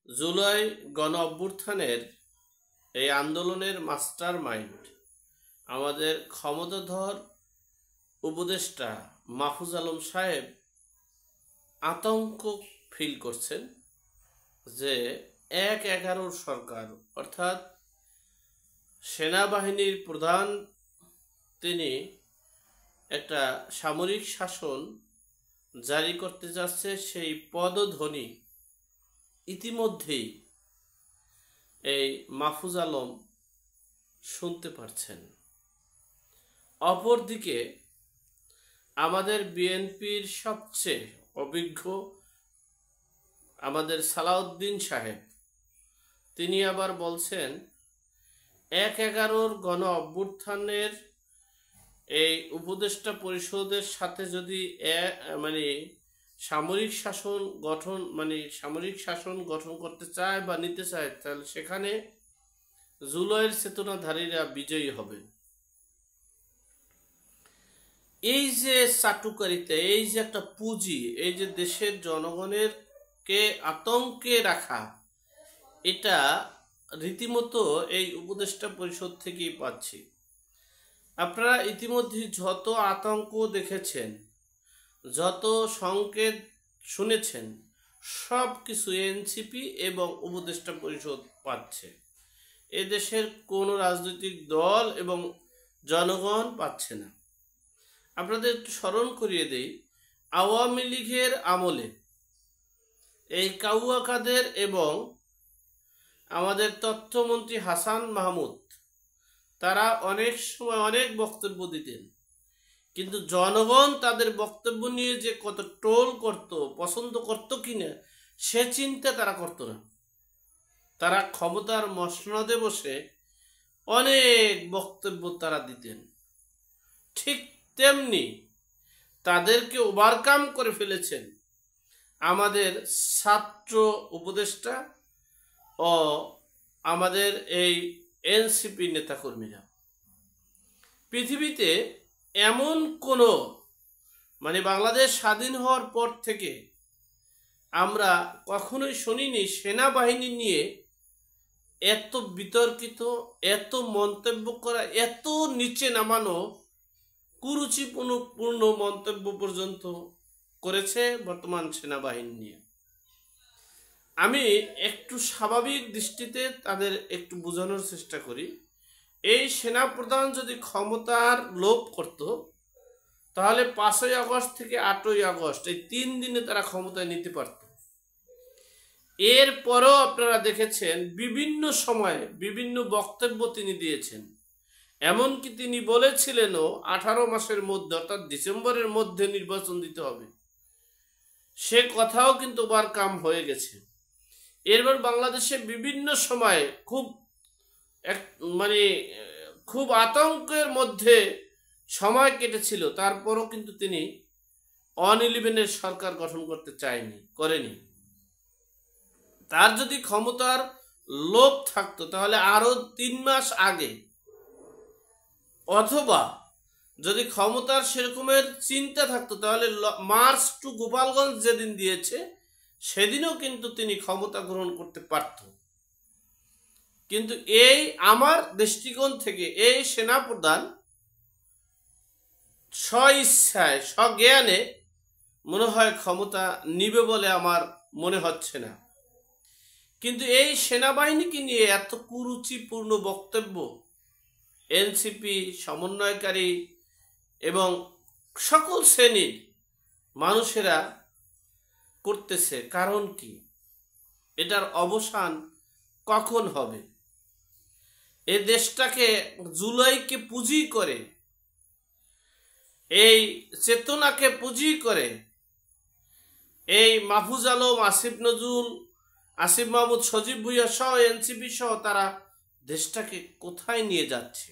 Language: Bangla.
জুলাই গণ অভ্যুত্থানের এই আন্দোলনের মাস্টার মাইন্ড আমাদের ক্ষমতাধর উপদেষ্টা মাহফুজ আলম সাহেব আতঙ্ক ফিল করছেন যে ১/১১ সরকার অর্থাৎ সেনাবাহিনীর প্রধান তিনি একটা সামরিক শাসন জারি করতে যাচ্ছে। সেই পদধ্বনি ইতিমধ্যেই এই মাহফুজ আলম শুনতে পারছেন। অপরদিকে আমাদের বিএনপির সবচেয়ে অভিজ্ঞ আমাদের সালাউদ্দিন সাহেব তিনি আবার বলছেন ১/১১ গণ অভ্যুত্থানের এই উপদেষ্টা পরিষদের সাথে যদি সামরিক শাসন গঠন করতে চায় বা নিতে চায়, তাহলে সেখানে জুলাইয়ের চেতনাধারীরা বিজয়ী হবেন। এই যে চাটুকারিতা, এই যে একটা পুঁজি, এই যে দেশের জনগণের কে আতঙ্কে রাখা, এটা রীতিমতো এই উপদেষ্টা পরিষদ থেকেই পাচ্ছি। আপনারা ইতিমধ্যে যত আতঙ্ক দেখেছেন, যত সংকেত শুনেছেন, সব কিছু এনসিপি এবং উপদেষ্টা পরিষদ পাচ্ছে। এদেশের কোনো রাজনৈতিক দল এবং জনগণ পাচ্ছে না। আপনাদের একটু স্মরণ করিয়ে দেই, আওয়ামী লীগের আমলে এই কাউয়া কাদের এবং আমাদের তথ্যমন্ত্রী হাসান মাহমুদ তারা অনেক সময় অনেক বক্তব্য দিতেন, কিন্তু জনগণ তাদের বক্তব্য নিয়ে যে কত ট্রোল করত, পছন্দ করত কিনা সে চিন্তা তারা করত না। তারা ক্ষমতার মসনদে বসে অনেক বক্তব্য তারা দিতেন। ঠিক তেমনি তাদেরকে ওভারকাম করে ফেলেছেন আমাদের ছাত্র উপদেষ্টা ও আমাদের এই এনসিপি নেতাকর্মীরা। পৃথিবীতে এমন কোনো বাংলাদেশ স্বাধীন হওয়ার পর থেকে আমরা কখনোই শুনিনি সেনাবাহিনী নিয়ে এত বিতর্কিত, এত মন্তব্য করা, এত নিচে নামানো কুরুচিপূর্ণ মন্তব্য পর্যন্ত করেছে বর্তমান সেনাবাহিনী নিয়ে। আমি একটু স্বাভাবিক দৃষ্টিতে তাদের একটু বোঝানোর চেষ্টা করি। এই সেনাপ্রধান যদি ক্ষমতার লোভ করত, তাহলে 5ই আগস্ট থেকে 8ই আগস্ট এই 3 দিনে তারা ক্ষমতায় নিতে পারত। এরপরও আপনারা দেখেছেন বিভিন্ন সময়ে বিভিন্ন বক্তব্য তিনি দিয়েছেন। এমনকি তিনি বলেছিলেনও 18 মাসের মধ্যে অর্থাৎ ডিসেম্বরের মধ্যে নির্বাচন দিতে হবে। সে কথাও কিন্তু ওভারকাম হয়ে গেছে। এরপর বাংলাদেশে বিভিন্ন সময়ে খুব আতঙ্কের মধ্যে সময় কেটেছিল, তারপরও কিন্তু তিনি 1-11 সরকার গঠন করতে করেনি। তার যদি ক্ষমতার লোভ থাকতো তাহলে আরো 3 মাস আগে, অথবা যদি ক্ষমতার সেরকমের চিন্তা থাকতো তাহলে মার্চ টু গোপালগঞ্জ যেদিন দিয়েছে সেদিনও কিন্তু তিনি ক্ষমতা গ্রহণ করতে পারত। কিন্তু এই আমার দৃষ্টিকোণ থেকে এই সেনাপ্রধান স্বইচ্ছায় স্বজ্ঞানে মনে হয় ক্ষমতা নিবে বলে আমার মনে হচ্ছে না। কিন্তু এই সেনাবাহিনীকে নিয়ে এত কুরুচিপূর্ণ বক্তব্য এনসিপি সমন্বয়কারী এবং সকল শ্রেণীর মানুষেরা করতেছে, কারণ কি? এটার অবসান কখন হবে? এই দেশটাকে জুলাইকে পুঁজি করে, এই চেতনাকে পুঁজি করে এই মাহফুজ আলম, আসিফ নজরুল, আসিফ মাহমুদ, সজীব ভুইয়া সহ এনসিপি সহ তারা দেশটাকে কোথায় নিয়ে যাচ্ছে?